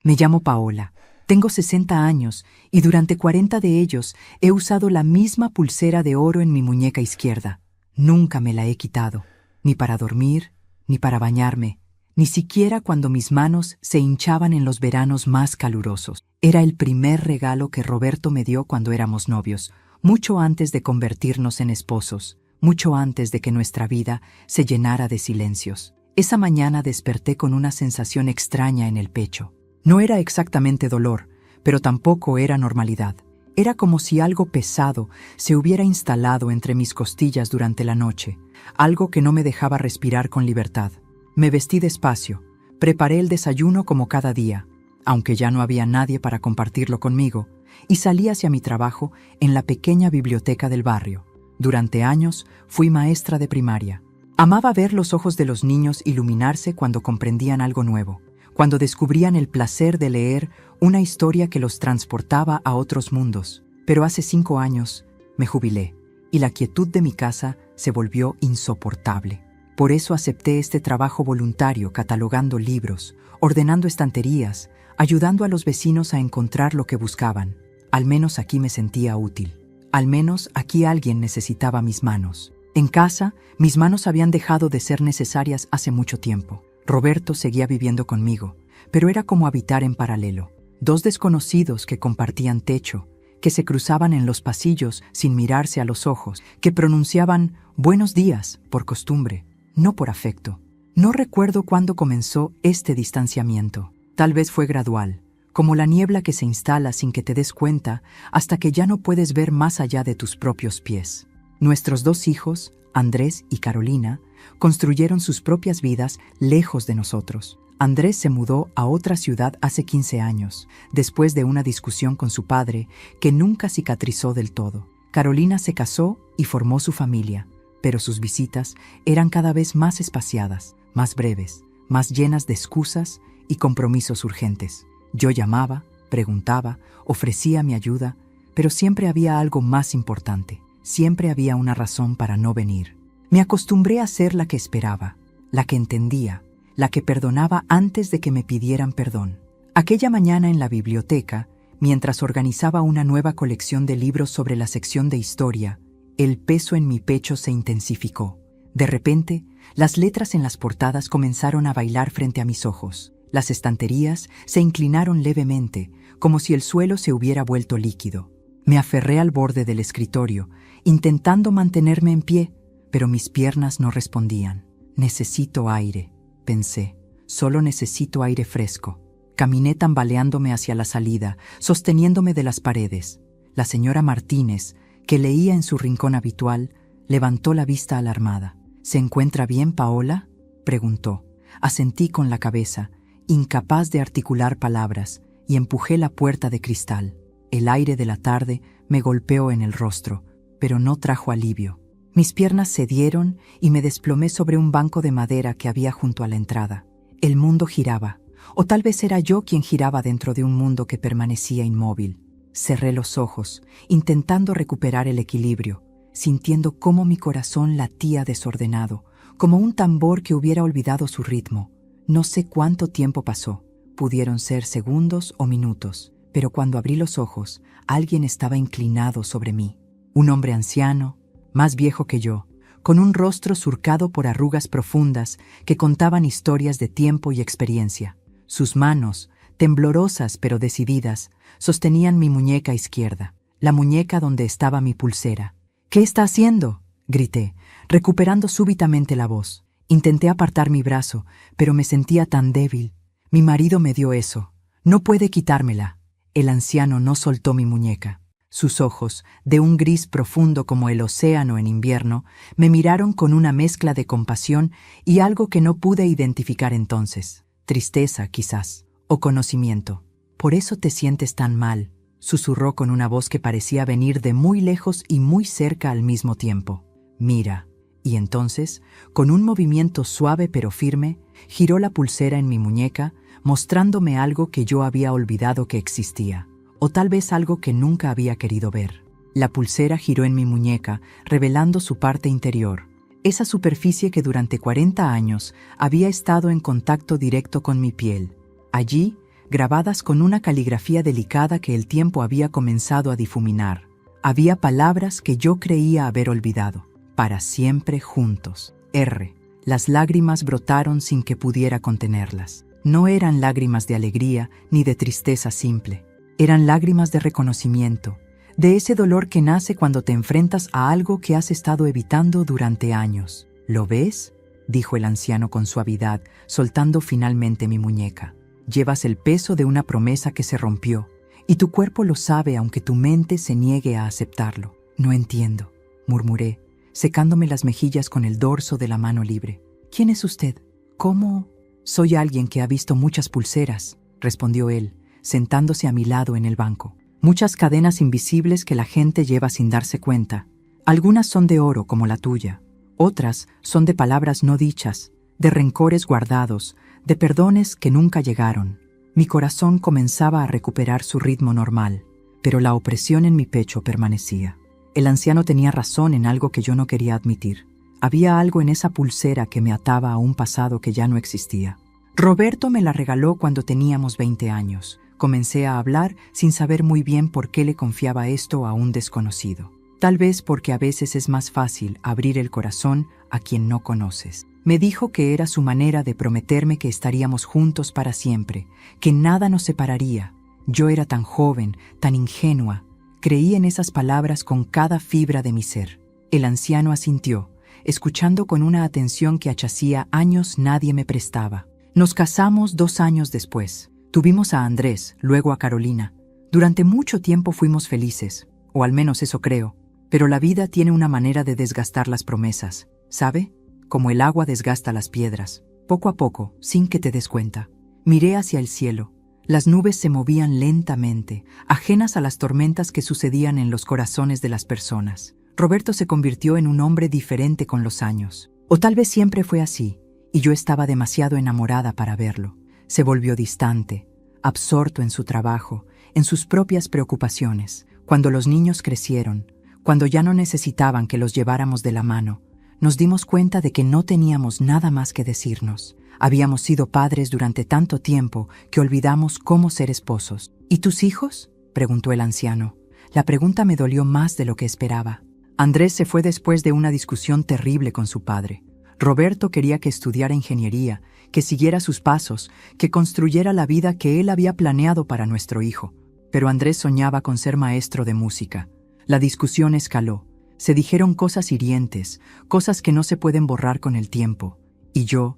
Me llamo Paola. Tengo 60 años y durante 40 de ellos he usado la misma pulsera de oro en mi muñeca izquierda. Nunca me la he quitado, ni para dormir, ni para bañarme, ni siquiera cuando mis manos se hinchaban en los veranos más calurosos. Era el primer regalo que Roberto me dio cuando éramos novios, mucho antes de convertirnos en esposos, mucho antes de que nuestra vida se llenara de silencios. Esa mañana desperté con una sensación extraña en el pecho. No era exactamente dolor, pero tampoco era normalidad. Era como si algo pesado se hubiera instalado entre mis costillas durante la noche, algo que no me dejaba respirar con libertad. Me vestí despacio, preparé el desayuno como cada día, aunque ya no había nadie para compartirlo conmigo, y salí hacia mi trabajo en la pequeña biblioteca del barrio. Durante años fui maestra de primaria. Amaba ver los ojos de los niños iluminarse cuando comprendían algo nuevo, cuando descubrían el placer de leer una historia que los transportaba a otros mundos. Pero hace 5 años me jubilé y la quietud de mi casa se volvió insoportable. Por eso acepté este trabajo voluntario catalogando libros, ordenando estanterías, ayudando a los vecinos a encontrar lo que buscaban. Al menos aquí me sentía útil. Al menos aquí alguien necesitaba mis manos. En casa, mis manos habían dejado de ser necesarias hace mucho tiempo. Roberto seguía viviendo conmigo, pero era como habitar en paralelo. 2 desconocidos que compartían techo, que se cruzaban en los pasillos sin mirarse a los ojos, que pronunciaban «buenos días» por costumbre, no por afecto. No recuerdo cuándo comenzó este distanciamiento. Tal vez fue gradual, como la niebla que se instala sin que te des cuenta hasta que ya no puedes ver más allá de tus propios pies. Nuestros 2 hijos, Andrés y Carolina, construyeron sus propias vidas lejos de nosotros. Andrés se mudó a otra ciudad hace 15 años, después de una discusión con su padre que nunca cicatrizó del todo. Carolina se casó y formó su familia, pero sus visitas eran cada vez más espaciadas, más breves, más llenas de excusas y compromisos urgentes. Yo llamaba, preguntaba, ofrecía mi ayuda, pero siempre había algo más importante. Siempre había una razón para no venir. Me acostumbré a ser la que esperaba, la que entendía, la que perdonaba antes de que me pidieran perdón. Aquella mañana en la biblioteca, mientras organizaba una nueva colección de libros sobre la sección de historia, el peso en mi pecho se intensificó. De repente, las letras en las portadas comenzaron a bailar frente a mis ojos. Las estanterías se inclinaron levemente, como si el suelo se hubiera vuelto líquido. Me aferré al borde del escritorio, intentando mantenerme en pie, pero mis piernas no respondían. Necesito aire, pensé. Solo necesito aire fresco. Caminé tambaleándome hacia la salida, sosteniéndome de las paredes. La señora Martínez, que leía en su rincón habitual, levantó la vista alarmada. ¿Se encuentra bien, Paola?, preguntó. Asentí con la cabeza, incapaz de articular palabras, y empujé la puerta de cristal. El aire de la tarde me golpeó en el rostro, pero no trajo alivio. Mis piernas cedieron y me desplomé sobre un banco de madera que había junto a la entrada. El mundo giraba, o tal vez era yo quien giraba dentro de un mundo que permanecía inmóvil. Cerré los ojos, intentando recuperar el equilibrio, sintiendo cómo mi corazón latía desordenado, como un tambor que hubiera olvidado su ritmo. No sé cuánto tiempo pasó, pudieron ser segundos o minutos, pero cuando abrí los ojos, alguien estaba inclinado sobre mí. Un hombre anciano, más viejo que yo, con un rostro surcado por arrugas profundas que contaban historias de tiempo y experiencia. Sus manos, temblorosas pero decididas, sostenían mi muñeca izquierda, la muñeca donde estaba mi pulsera. «¿Qué está haciendo?», grité, recuperando súbitamente la voz. Intenté apartar mi brazo, pero me sentía tan débil. «Mi marido me dio eso. No puede quitármela». El anciano no soltó mi muñeca. Sus ojos, de un gris profundo como el océano en invierno, me miraron con una mezcla de compasión y algo que no pude identificar entonces. Tristeza, quizás, o conocimiento. «Por eso te sientes tan mal», susurró con una voz que parecía venir de muy lejos y muy cerca al mismo tiempo. «Mira». Y entonces, con un movimiento suave pero firme, giró la pulsera en mi muñeca, mostrándome algo que yo había olvidado que existía, o tal vez algo que nunca había querido ver. La pulsera giró en mi muñeca, revelando su parte interior, esa superficie que durante 40 años había estado en contacto directo con mi piel. Allí, grabadas con una caligrafía delicada que el tiempo había comenzado a difuminar. Había palabras que yo creía haber olvidado. Para siempre juntos. R. Las lágrimas brotaron sin que pudiera contenerlas. No eran lágrimas de alegría ni de tristeza simple. Eran lágrimas de reconocimiento, de ese dolor que nace cuando te enfrentas a algo que has estado evitando durante años. ¿Lo ves?, dijo el anciano con suavidad, soltando finalmente mi muñeca. Llevas el peso de una promesa que se rompió, y tu cuerpo lo sabe aunque tu mente se niegue a aceptarlo. No entiendo, murmuré, secándome las mejillas con el dorso de la mano libre. ¿Quién es usted? ¿Cómo? Soy alguien que ha visto muchas pulseras, respondió él, sentándose a mi lado en el banco. Muchas cadenas invisibles que la gente lleva sin darse cuenta. Algunas son de oro como la tuya. Otras son de palabras no dichas, de rencores guardados, de perdones que nunca llegaron. Mi corazón comenzaba a recuperar su ritmo normal, pero la opresión en mi pecho permanecía. El anciano tenía razón en algo que yo no quería admitir. Había algo en esa pulsera que me ataba a un pasado que ya no existía. Roberto me la regaló cuando teníamos 20 años. Comencé a hablar sin saber muy bien por qué le confiaba esto a un desconocido. Tal vez porque a veces es más fácil abrir el corazón a quien no conoces. Me dijo que era su manera de prometerme que estaríamos juntos para siempre, que nada nos separaría. Yo era tan joven, tan ingenua. Creí en esas palabras con cada fibra de mi ser. El anciano asintió, escuchando con una atención que hacía años nadie me prestaba. Nos casamos 2 años después. Tuvimos a Andrés, luego a Carolina. Durante mucho tiempo fuimos felices, o al menos eso creo. Pero la vida tiene una manera de desgastar las promesas, ¿sabe? Como el agua desgasta las piedras, poco a poco, sin que te des cuenta. Miré hacia el cielo. Las nubes se movían lentamente, ajenas a las tormentas que sucedían en los corazones de las personas. Roberto se convirtió en un hombre diferente con los años. O tal vez siempre fue así, y yo estaba demasiado enamorada para verlo. Se volvió distante, absorto en su trabajo, en sus propias preocupaciones. Cuando los niños crecieron, cuando ya no necesitaban que los lleváramos de la mano, nos dimos cuenta de que no teníamos nada más que decirnos. Habíamos sido padres durante tanto tiempo que olvidamos cómo ser esposos. ¿Y tus hijos?, preguntó el anciano. La pregunta me dolió más de lo que esperaba. Andrés se fue después de una discusión terrible con su padre. Roberto quería que estudiara ingeniería, que siguiera sus pasos, que construyera la vida que él había planeado para nuestro hijo. Pero Andrés soñaba con ser maestro de música. La discusión escaló. Se dijeron cosas hirientes, cosas que no se pueden borrar con el tiempo. Y yo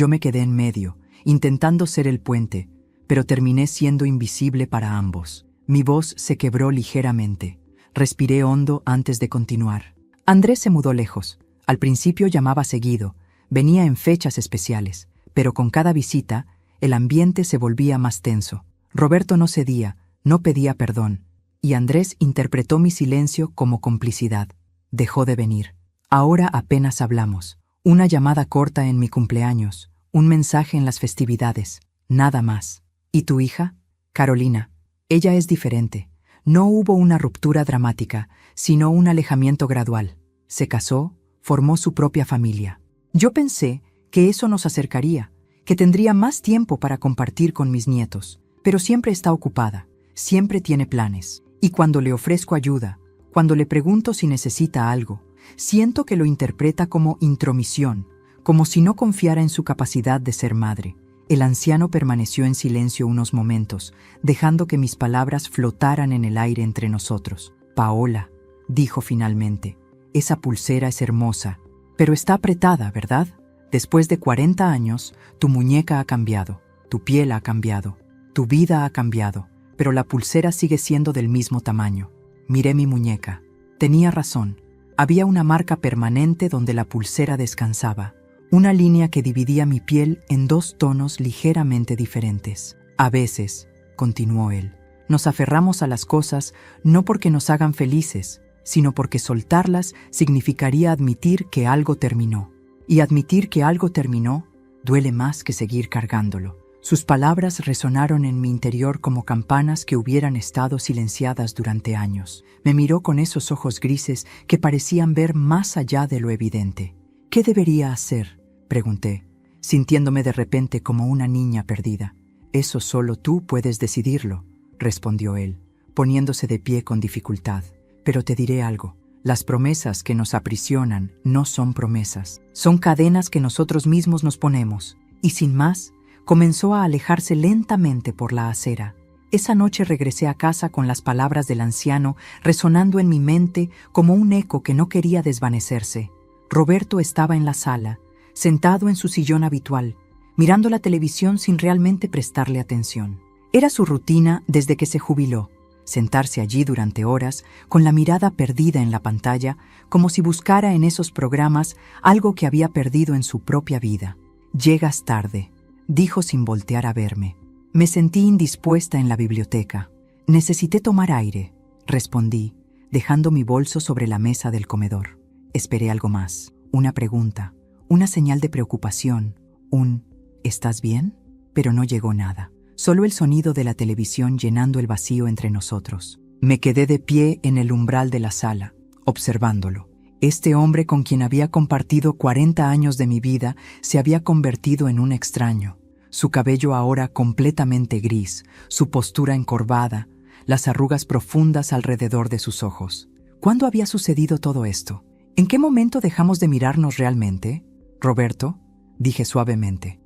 me quedé en medio, intentando ser el puente, pero terminé siendo invisible para ambos. Mi voz se quebró ligeramente. Respiré hondo antes de continuar. Andrés se mudó lejos. Al principio llamaba seguido, venía en fechas especiales, pero con cada visita, el ambiente se volvía más tenso. Roberto no cedía, no pedía perdón. Y Andrés interpretó mi silencio como complicidad. Dejó de venir. Ahora apenas hablamos. Una llamada corta en mi cumpleaños, un mensaje en las festividades, nada más. ¿Y tu hija? Carolina. Ella es diferente. No hubo una ruptura dramática, sino un alejamiento gradual. Se casó, formó su propia familia. Yo pensé que eso nos acercaría, que tendría más tiempo para compartir con mis nietos, pero siempre está ocupada, siempre tiene planes. Y cuando le ofrezco ayuda, cuando le pregunto si necesita algo, siento que lo interpreta como intromisión, como si no confiara en su capacidad de ser madre. El anciano permaneció en silencio unos momentos, dejando que mis palabras flotaran en el aire entre nosotros. Paola, dijo finalmente, esa pulsera es hermosa, pero está apretada, ¿verdad? Después de 40 años, tu muñeca ha cambiado, tu piel ha cambiado, tu vida ha cambiado. Pero la pulsera sigue siendo del mismo tamaño. Miré mi muñeca. Tenía razón. Había una marca permanente donde la pulsera descansaba. Una línea que dividía mi piel en 2 tonos ligeramente diferentes. A veces, continuó él, nos aferramos a las cosas no porque nos hagan felices, sino porque soltarlas significaría admitir que algo terminó. Y admitir que algo terminó duele más que seguir cargándolo. Sus palabras resonaron en mi interior como campanas que hubieran estado silenciadas durante años. Me miró con esos ojos grises que parecían ver más allá de lo evidente. ¿Qué debería hacer?, pregunté, sintiéndome de repente como una niña perdida. Eso solo tú puedes decidirlo, respondió él, poniéndose de pie con dificultad. Pero te diré algo. Las promesas que nos aprisionan no son promesas, son cadenas que nosotros mismos nos ponemos. Y sin más, comenzó a alejarse lentamente por la acera. Esa noche regresé a casa con las palabras del anciano resonando en mi mente como un eco que no quería desvanecerse. Roberto estaba en la sala, sentado en su sillón habitual, mirando la televisión sin realmente prestarle atención. Era su rutina desde que se jubiló. Sentarse allí durante horas, con la mirada perdida en la pantalla, como si buscara en esos programas algo que había perdido en su propia vida. «Llegas tarde», dijo sin voltear a verme. Me sentí indispuesta en la biblioteca. «Necesité tomar aire», respondí, dejando mi bolso sobre la mesa del comedor. Esperé algo más, una pregunta, una señal de preocupación, un «¿estás bien?», pero no llegó nada. Solo el sonido de la televisión llenando el vacío entre nosotros. Me quedé de pie en el umbral de la sala, observándolo. Este hombre con quien había compartido 40 años de mi vida se había convertido en un extraño. Su cabello ahora completamente gris, su postura encorvada, las arrugas profundas alrededor de sus ojos. ¿Cuándo había sucedido todo esto? ¿En qué momento dejamos de mirarnos realmente? «Roberto», dije suavemente.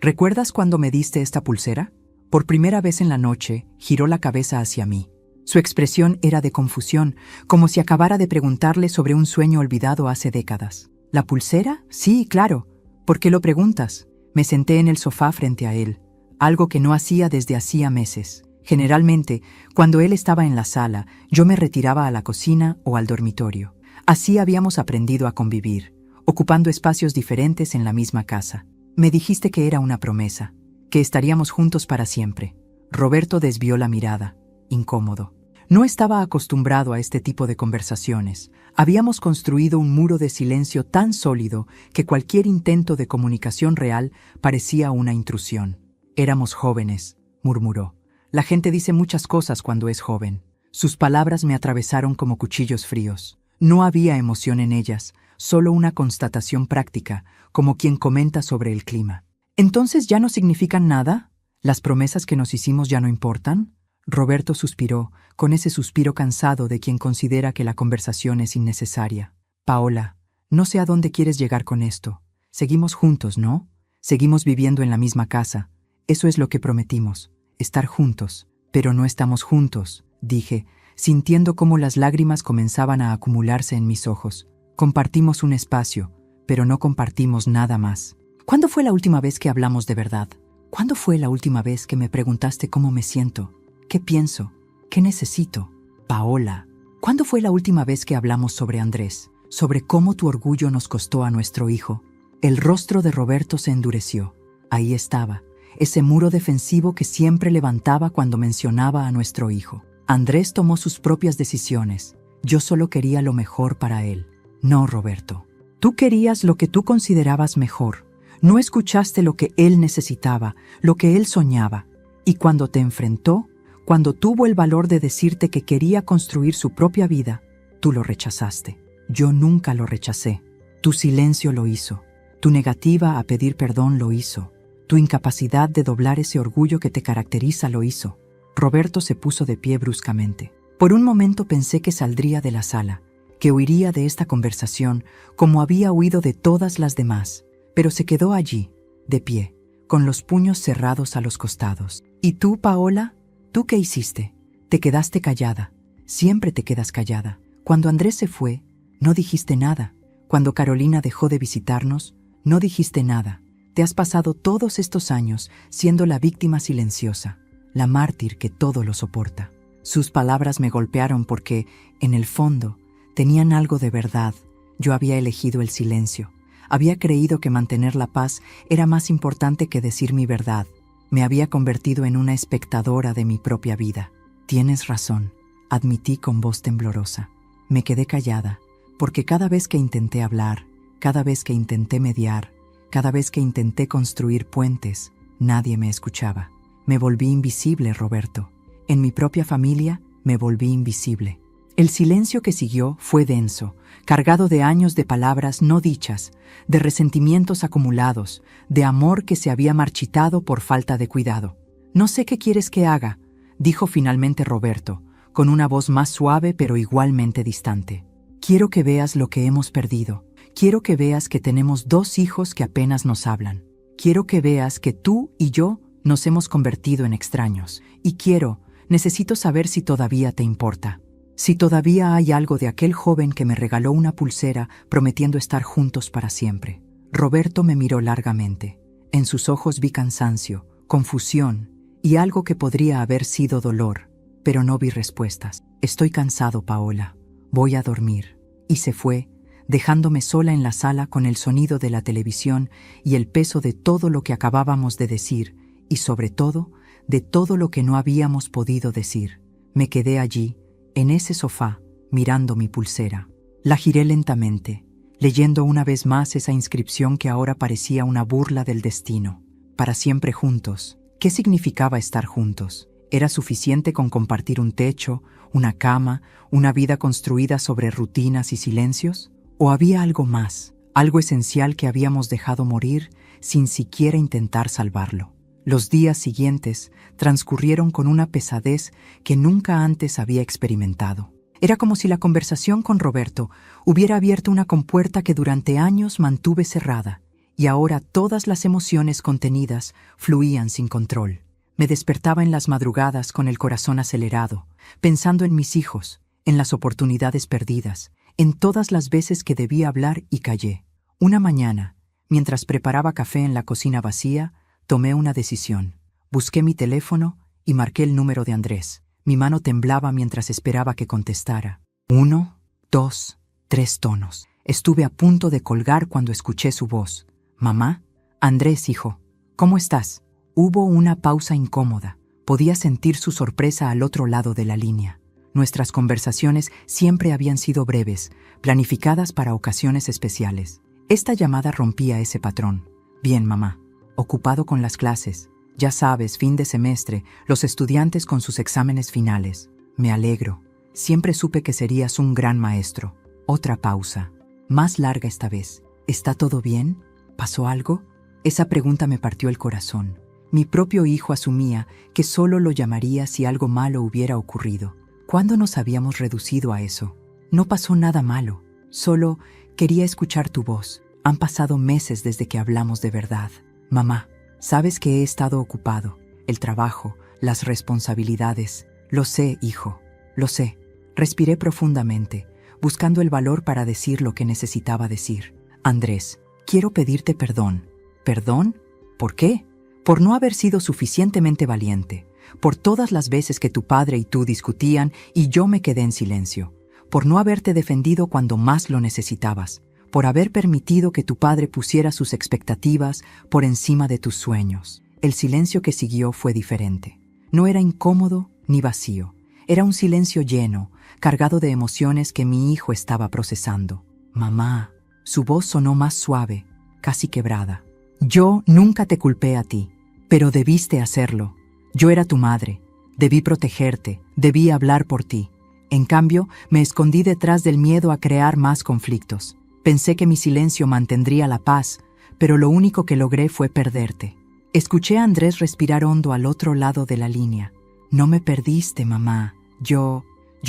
«¿Recuerdas cuando me diste esta pulsera?». Por primera vez en la noche, giró la cabeza hacia mí. Su expresión era de confusión, como si acabara de preguntarle sobre un sueño olvidado hace décadas. «¿La pulsera? Sí, claro. ¿Por qué lo preguntas?». Me senté en el sofá frente a él, algo que no hacía desde hacía meses. Generalmente, cuando él estaba en la sala, yo me retiraba a la cocina o al dormitorio. Así habíamos aprendido a convivir, ocupando espacios diferentes en la misma casa. Me dijiste que era una promesa, que estaríamos juntos para siempre. Roberto desvió la mirada, incómodo. No estaba acostumbrado a este tipo de conversaciones. Habíamos construido un muro de silencio tan sólido que cualquier intento de comunicación real parecía una intrusión. «Éramos jóvenes», murmuró. «La gente dice muchas cosas cuando es joven». Sus palabras me atravesaron como cuchillos fríos. No había emoción en ellas, solo una constatación práctica, como quien comenta sobre el clima. «¿Entonces ya no significan nada? ¿Las promesas que nos hicimos ya no importan?». Roberto suspiró, con ese suspiro cansado de quien considera que la conversación es innecesaria. «Paola, no sé a dónde quieres llegar con esto. Seguimos juntos, ¿no? Seguimos viviendo en la misma casa. Eso es lo que prometimos, estar juntos. Pero no estamos juntos», dije, sintiendo cómo las lágrimas comenzaban a acumularse en mis ojos. «Compartimos un espacio, pero no compartimos nada más». «¿Cuándo fue la última vez que hablamos de verdad? ¿Cuándo fue la última vez que me preguntaste cómo me siento? ¿Qué pienso? ¿Qué necesito? Paola, ¿cuándo fue la última vez que hablamos sobre Andrés? Sobre cómo tu orgullo nos costó a nuestro hijo». El rostro de Roberto se endureció. Ahí estaba, ese muro defensivo que siempre levantaba cuando mencionaba a nuestro hijo. Andrés tomó sus propias decisiones. Yo solo quería lo mejor para él. «No, Roberto. Tú querías lo que tú considerabas mejor. No escuchaste lo que él necesitaba, lo que él soñaba. Y cuando te enfrentó, cuando tuvo el valor de decirte que quería construir su propia vida, tú lo rechazaste. Yo nunca lo rechacé. Tu silencio lo hizo. Tu negativa a pedir perdón lo hizo. Tu incapacidad de doblar ese orgullo que te caracteriza lo hizo». Roberto se puso de pie bruscamente. Por un momento pensé que saldría de la sala, que huiría de esta conversación como había huido de todas las demás, pero se quedó allí, de pie, con los puños cerrados a los costados. «¿Y tú, Paola? ¿Tú qué hiciste? Te quedaste callada. Siempre te quedas callada. Cuando Andrés se fue, no dijiste nada. Cuando Carolina dejó de visitarnos, no dijiste nada. Te has pasado todos estos años siendo la víctima silenciosa, la mártir que todo lo soporta». Sus palabras me golpearon porque, en el fondo, tenían algo de verdad. Yo había elegido el silencio. Había creído que mantener la paz era más importante que decir mi verdad. Me había convertido en una espectadora de mi propia vida. «Tienes razón», admití con voz temblorosa. Me quedé callada, porque cada vez que intenté hablar, cada vez que intenté mediar, cada vez que intenté construir puentes, nadie me escuchaba. Me volví invisible, Roberto. En mi propia familia, me volví invisible. El silencio que siguió fue denso, cargado de años de palabras no dichas, de resentimientos acumulados, de amor que se había marchitado por falta de cuidado. «No sé qué quieres que haga», dijo finalmente Roberto, con una voz más suave pero igualmente distante. «Quiero que veas lo que hemos perdido. Quiero que veas que tenemos 2 hijos que apenas nos hablan. Quiero que veas que tú y yo nos hemos convertido en extraños. Y necesito saber si todavía te importa. Si todavía hay algo de aquel joven que me regaló una pulsera prometiendo estar juntos para siempre». Roberto me miró largamente. En sus ojos vi cansancio, confusión y algo que podría haber sido dolor, pero no vi respuestas. «Estoy cansado, Paola. Voy a dormir». Y se fue, dejándome sola en la sala con el sonido de la televisión y el peso de todo lo que acabábamos de decir, y sobre todo, de todo lo que no habíamos podido decir. Me quedé allí, en ese sofá, mirando mi pulsera. La giré lentamente, leyendo una vez más esa inscripción que ahora parecía una burla del destino. Para siempre juntos. ¿Qué significaba estar juntos? ¿Era suficiente con compartir un techo, una cama, una vida construida sobre rutinas y silencios? ¿O había algo más, algo esencial que habíamos dejado morir sin siquiera intentar salvarlo? Los días siguientes transcurrieron con una pesadez que nunca antes había experimentado. Era como si la conversación con Roberto hubiera abierto una compuerta que durante años mantuve cerrada, y ahora todas las emociones contenidas fluían sin control. Me despertaba en las madrugadas con el corazón acelerado, pensando en mis hijos, en las oportunidades perdidas, en todas las veces que debía hablar y callé. Una mañana, mientras preparaba café en la cocina vacía, tomé una decisión. Busqué mi teléfono y marqué el número de Andrés. Mi mano temblaba mientras esperaba que contestara. 1, 2, 3 tonos. Estuve a punto de colgar cuando escuché su voz. «Mamá». «Andrés, hijo. ¿Cómo estás?» Hubo una pausa incómoda. Podía sentir su sorpresa al otro lado de la línea. Nuestras conversaciones siempre habían sido breves, planificadas para ocasiones especiales. Esta llamada rompía ese patrón. «Bien, mamá. Ocupado con las clases. Ya sabes, fin de semestre, los estudiantes con sus exámenes finales. Me alegro. Siempre supe que serías un gran maestro». Otra pausa. Más larga esta vez. «¿Está todo bien? ¿Pasó algo?» Esa pregunta me partió el corazón. Mi propio hijo asumía que solo lo llamaría si algo malo hubiera ocurrido. ¿Cuándo nos habíamos reducido a eso? No pasó nada malo. Solo quería escuchar tu voz. Han pasado meses desde que hablamos de verdad. «Mamá, sabes que he estado ocupado. El trabajo, las responsabilidades. Lo sé, hijo. Lo sé». Respiré profundamente, buscando el valor para decir lo que necesitaba decir. «Andrés, quiero pedirte perdón». «¿Perdón? ¿Por qué?» «Por no haber sido suficientemente valiente. Por todas las veces que tu padre y tú discutían y yo me quedé en silencio. Por no haberte defendido cuando más lo necesitabas. Por haber permitido que tu padre pusiera sus expectativas por encima de tus sueños». El silencio que siguió fue diferente. No era incómodo ni vacío. Era un silencio lleno, cargado de emociones que mi hijo estaba procesando. «Mamá». Su voz sonó más suave, casi quebrada. «Yo nunca te culpé a ti, pero debiste hacerlo. Yo era tu madre. Debí protegerte, debí hablar por ti. En cambio, me escondí detrás del miedo a crear más conflictos. Pensé que mi silencio mantendría la paz, pero lo único que logré fue perderte». Escuché a Andrés respirar hondo al otro lado de la línea. «No me perdiste, mamá. Yo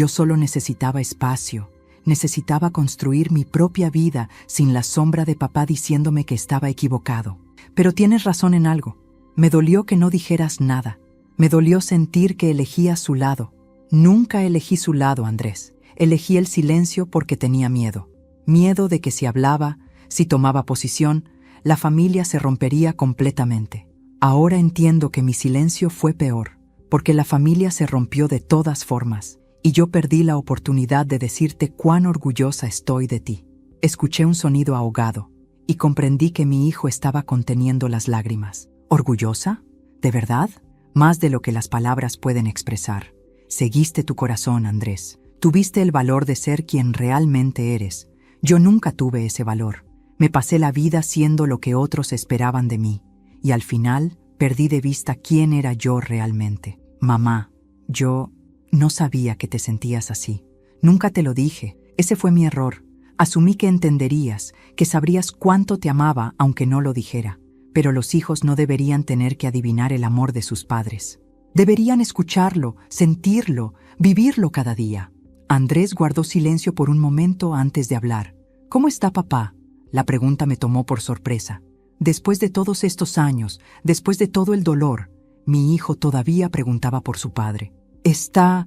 solo necesitaba espacio. Necesitaba construir mi propia vida sin la sombra de papá diciéndome que estaba equivocado. Pero tienes razón en algo. Me dolió que no dijeras nada. Me dolió sentir que elegías su lado. Nunca elegí su lado, Andrés. Elegí el silencio porque tenía miedo. Miedo de que si hablaba, si tomaba posición, la familia se rompería completamente. Ahora entiendo que mi silencio fue peor, porque la familia se rompió de todas formas, y yo perdí la oportunidad de decirte cuán orgullosa estoy de ti». Escuché un sonido ahogado, y comprendí que mi hijo estaba conteniendo las lágrimas. «¿Orgullosa? ¿De verdad?» «Más de lo que las palabras pueden expresar. Seguiste tu corazón, Andrés. Tuviste el valor de ser quien realmente eres. Yo nunca tuve ese valor. Me pasé la vida siendo lo que otros esperaban de mí, y al final perdí de vista quién era yo realmente. Mamá, yo no sabía que te sentías así. Nunca te lo dije. Ese fue mi error. Asumí que entenderías, que sabrías cuánto te amaba aunque no lo dijera. Pero los hijos no deberían tener que adivinar el amor de sus padres. Deberían escucharlo, sentirlo, vivirlo cada día. Andrés guardó silencio por un momento antes de hablar. ¿Cómo está papá? La pregunta me tomó por sorpresa. Después de todos estos años, después de todo el dolor, mi hijo todavía preguntaba por su padre. Está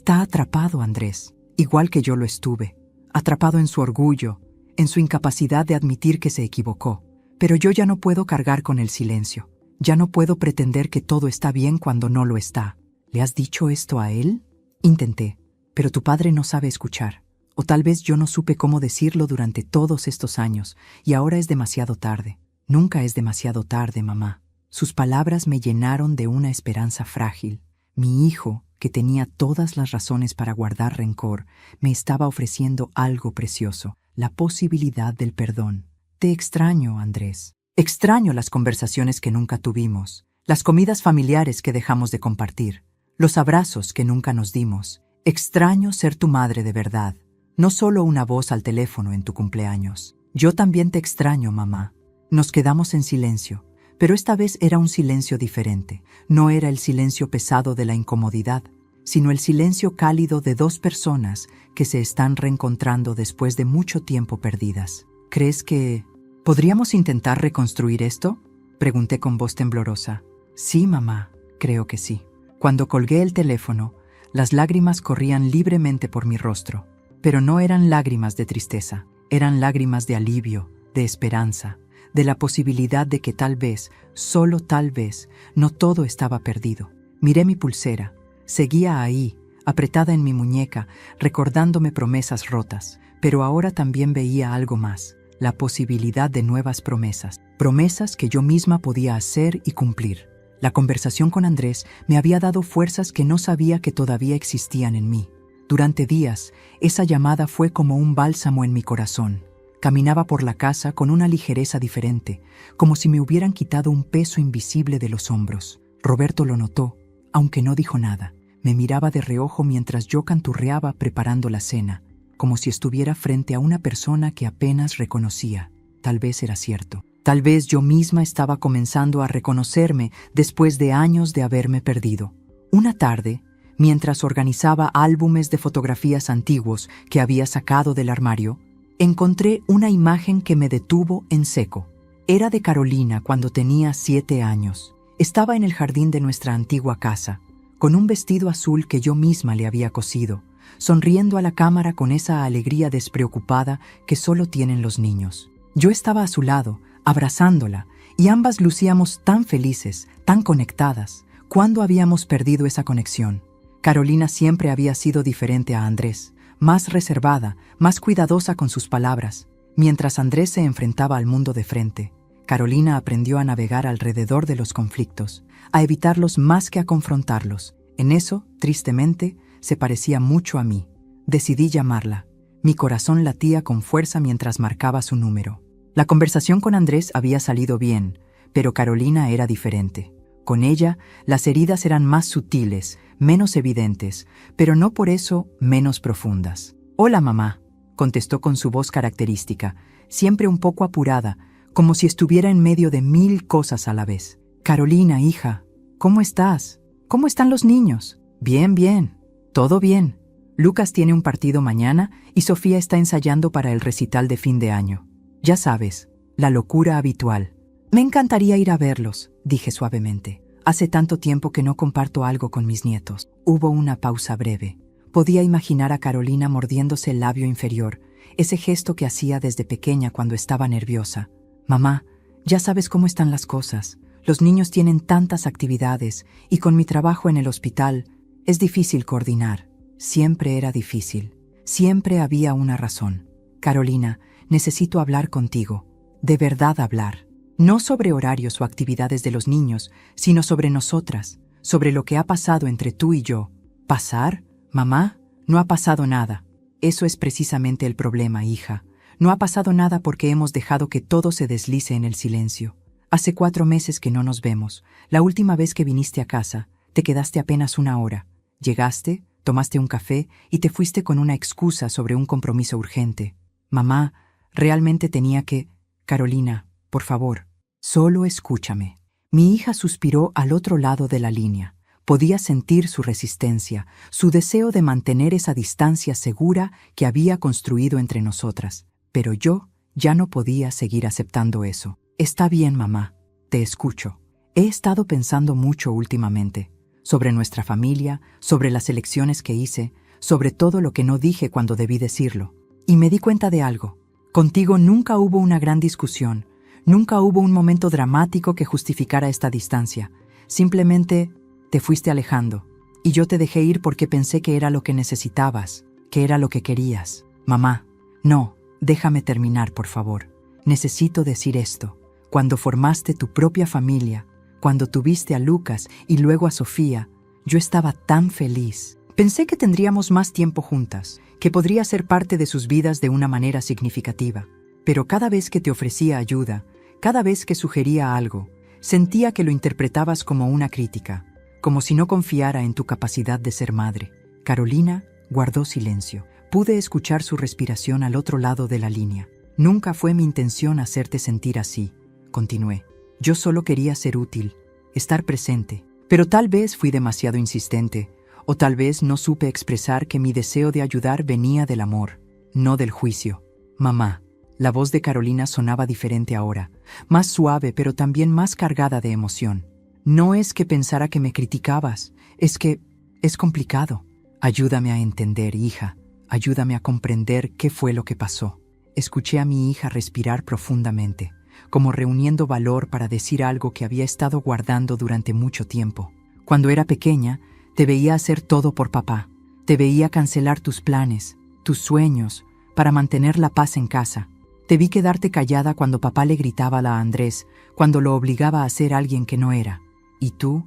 atrapado, Andrés, igual que yo lo estuve. Atrapado en su orgullo, en su incapacidad de admitir que se equivocó. Pero yo ya no puedo cargar con el silencio. Ya no puedo pretender que todo está bien cuando no lo está. ¿Le has dicho esto a él? Intenté, pero tu padre no sabe escuchar. O tal vez yo no supe cómo decirlo durante todos estos años, y ahora es demasiado tarde. Nunca es demasiado tarde, mamá. Sus palabras me llenaron de una esperanza frágil. Mi hijo, que tenía todas las razones para guardar rencor, me estaba ofreciendo algo precioso, la posibilidad del perdón. Te extraño, Andrés. Extraño las conversaciones que nunca tuvimos, las comidas familiares que dejamos de compartir, los abrazos que nunca nos dimos. Extraño ser tu madre de verdad, no solo una voz al teléfono en tu cumpleaños. Yo también te extraño, mamá. Nos quedamos en silencio, pero esta vez era un silencio diferente. No era el silencio pesado de la incomodidad, sino el silencio cálido de dos personas que se están reencontrando después de mucho tiempo perdidas. ¿Crees que podríamos intentar reconstruir esto? Pregunté con voz temblorosa. Sí, mamá, creo que sí. Cuando colgué el teléfono, las lágrimas corrían libremente por mi rostro, pero no eran lágrimas de tristeza, eran lágrimas de alivio, de esperanza, de la posibilidad de que tal vez, solo tal vez, no todo estaba perdido. Miré mi pulsera. Seguía ahí, apretada en mi muñeca, recordándome promesas rotas, pero ahora también veía algo más, la posibilidad de nuevas promesas, promesas que yo misma podía hacer y cumplir. La conversación con Andrés me había dado fuerzas que no sabía que todavía existían en mí. Durante días, esa llamada fue como un bálsamo en mi corazón. Caminaba por la casa con una ligereza diferente, como si me hubieran quitado un peso invisible de los hombros. Roberto lo notó, aunque no dijo nada. Me miraba de reojo mientras yo canturreaba preparando la cena, como si estuviera frente a una persona que apenas reconocía. Tal vez era cierto. Tal vez yo misma estaba comenzando a reconocerme después de años de haberme perdido. Una tarde, mientras organizaba álbumes de fotografías antiguos que había sacado del armario, encontré una imagen que me detuvo en seco. Era de Carolina cuando tenía 7 años. Estaba en el jardín de nuestra antigua casa, con un vestido azul que yo misma le había cosido, sonriendo a la cámara con esa alegría despreocupada que solo tienen los niños. Yo estaba a su lado, abrazándola, y ambas lucíamos tan felices, tan conectadas. ¿Cuándo habíamos perdido esa conexión? Carolina siempre había sido diferente a Andrés, más reservada, más cuidadosa con sus palabras. Mientras Andrés se enfrentaba al mundo de frente, Carolina aprendió a navegar alrededor de los conflictos, a evitarlos más que a confrontarlos. En eso, tristemente, se parecía mucho a mí. Decidí llamarla. Mi corazón latía con fuerza mientras marcaba su número. La conversación con Andrés había salido bien, pero Carolina era diferente. Con ella, las heridas eran más sutiles, menos evidentes, pero no por eso menos profundas. «Hola, mamá», contestó con su voz característica, siempre un poco apurada, como si estuviera en medio de 1000 cosas a la vez. «Carolina, hija, ¿cómo estás? ¿Cómo están los niños?» «Bien, bien. Todo bien. Lucas tiene un partido mañana y Sofía está ensayando para el recital de fin de año. Ya sabes, la locura habitual». «Me encantaría ir a verlos», dije suavemente. «Hace tanto tiempo que no comparto algo con mis nietos». Hubo una pausa breve. Podía imaginar a Carolina mordiéndose el labio inferior, ese gesto que hacía desde pequeña cuando estaba nerviosa. «Mamá, ya sabes cómo están las cosas. Los niños tienen tantas actividades y con mi trabajo en el hospital es difícil coordinar». Siempre era difícil. Siempre había una razón. «Carolina, necesito hablar contigo. De verdad hablar. No sobre horarios o actividades de los niños, sino sobre nosotras, sobre lo que ha pasado entre tú y yo». «¿Pasar? Mamá, no ha pasado nada». «Eso es precisamente el problema, hija. No ha pasado nada porque hemos dejado que todo se deslice en el silencio. Hace 4 meses que no nos vemos. La última vez que viniste a casa, te quedaste apenas 1 hora. Llegaste, Tomaste un café y te fuiste con una excusa sobre un compromiso urgente. Mamá, realmente tenía que... Carolina, por favor, solo escúchame. Mi hija suspiró al otro lado de la línea. Podía sentir su resistencia, su deseo de mantener esa distancia segura que había construido entre nosotras. Pero yo ya no podía seguir aceptando eso. Está bien, mamá, te escucho. He estado pensando mucho últimamente, sobre nuestra familia, sobre las elecciones que hice, sobre todo lo que no dije cuando debí decirlo. Y me di cuenta de algo. Contigo nunca hubo una gran discusión, nunca hubo un momento dramático que justificara esta distancia. Simplemente te fuiste alejando, y yo te dejé ir porque pensé que era lo que necesitabas, que era lo que querías. Mamá, no, déjame terminar, por favor. Necesito decir esto. Cuando formaste tu propia familia, cuando tuviste a Lucas y luego a Sofía, yo estaba tan feliz. Pensé que tendríamos más tiempo juntas, que podría ser parte de sus vidas de una manera significativa. Pero cada vez que te ofrecía ayuda, cada vez que sugería algo, sentía que lo interpretabas como una crítica, como si no confiara en tu capacidad de ser madre. Carolina guardó silencio. Pude escuchar su respiración al otro lado de la línea. Nunca fue mi intención hacerte sentir así, continué. Yo solo quería ser útil, estar presente, pero tal vez fui demasiado insistente, o tal vez no supe expresar que mi deseo de ayudar venía del amor, no del juicio. Mamá, la voz de Carolina sonaba diferente ahora, más suave pero también más cargada de emoción. No es que pensara que me criticabas, es que es complicado. Ayúdame a entender, hija, ayúdame a comprender qué fue lo que pasó. Escuché a mi hija respirar profundamente, como reuniendo valor para decir algo que había estado guardando durante mucho tiempo. Cuando era pequeña, te veía hacer todo por papá. Te veía cancelar tus planes, tus sueños, para mantener la paz en casa. Te vi quedarte callada cuando papá le gritaba a Andrés, cuando lo obligaba a ser alguien que no era. Y tú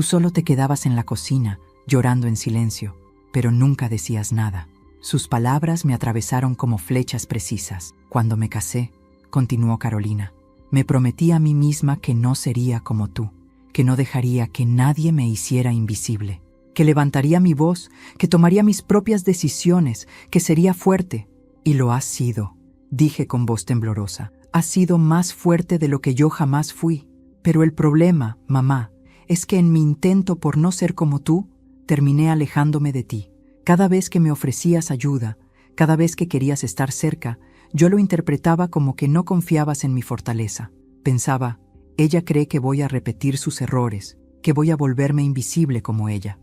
solo te quedabas en la cocina, llorando en silencio, pero nunca decías nada. Sus palabras me atravesaron como flechas precisas. Cuando me casé, continuó Carolina, me prometí a mí misma que no sería como tú, que no dejaría que nadie me hiciera invisible, que levantaría mi voz, que tomaría mis propias decisiones, que sería fuerte. Y lo has sido, dije con voz temblorosa. Has sido más fuerte de lo que yo jamás fui. Pero el problema, mamá, es que en mi intento por no ser como tú, terminé alejándome de ti. Cada vez que me ofrecías ayuda, cada vez que querías estar cerca, yo lo interpretaba como que no confiabas en mi fortaleza. Pensaba, ella cree que voy a repetir sus errores, que voy a volverme invisible como ella.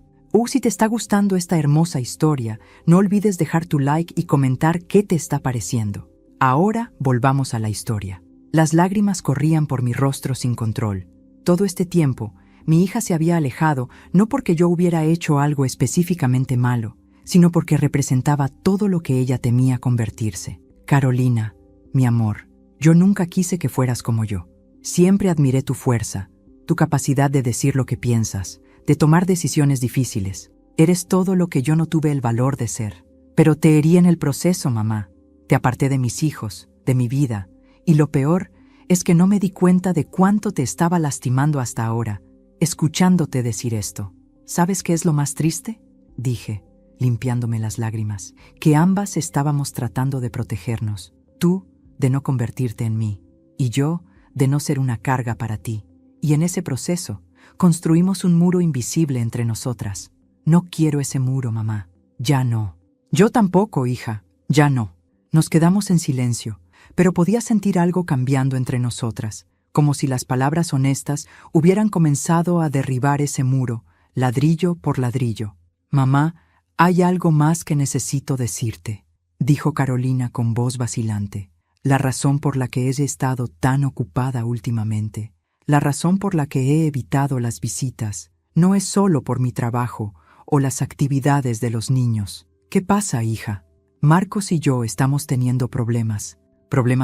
Si te está gustando esta hermosa historia, no olvides dejar tu like y comentar qué te está pareciendo. Ahora volvamos a la historia. Las lágrimas corrían por mi rostro sin control. Todo este tiempo, mi hija se había alejado no porque yo hubiera hecho algo específicamente malo, sino porque representaba todo lo que ella temía convertirse. Carolina, mi amor, yo nunca quise que fueras como yo. Siempre admiré tu fuerza, tu capacidad de decir lo que piensas, de tomar decisiones difíciles. Eres todo lo que yo no tuve el valor de ser. Pero te herí en el proceso, mamá. Te aparté de mis hijos, de mi vida, y lo peor es que no me di cuenta de cuánto te estaba lastimando hasta ahora, escuchándote decir esto. ¿Sabes qué es lo más triste? Dije, limpiándome las lágrimas, que ambas estábamos tratando de protegernos. Tú, de no convertirte en mí, y yo, de no ser una carga para ti. Y en ese proceso, construimos un muro invisible entre nosotras. No quiero ese muro, mamá. Ya no. Yo tampoco, hija. Ya no. Nos quedamos en silencio, pero podía sentir algo cambiando entre nosotras, como si las palabras honestas hubieran comenzado a derribar ese muro, ladrillo por ladrillo. Mamá, hay algo más que necesito decirte, dijo Carolina con voz vacilante. La razón por la que he estado tan ocupada últimamente, la razón por la que he evitado las visitas, no es solo por mi trabajo o las actividades de los niños. ¿Qué pasa, hija? Marcos y yo estamos teniendo problemas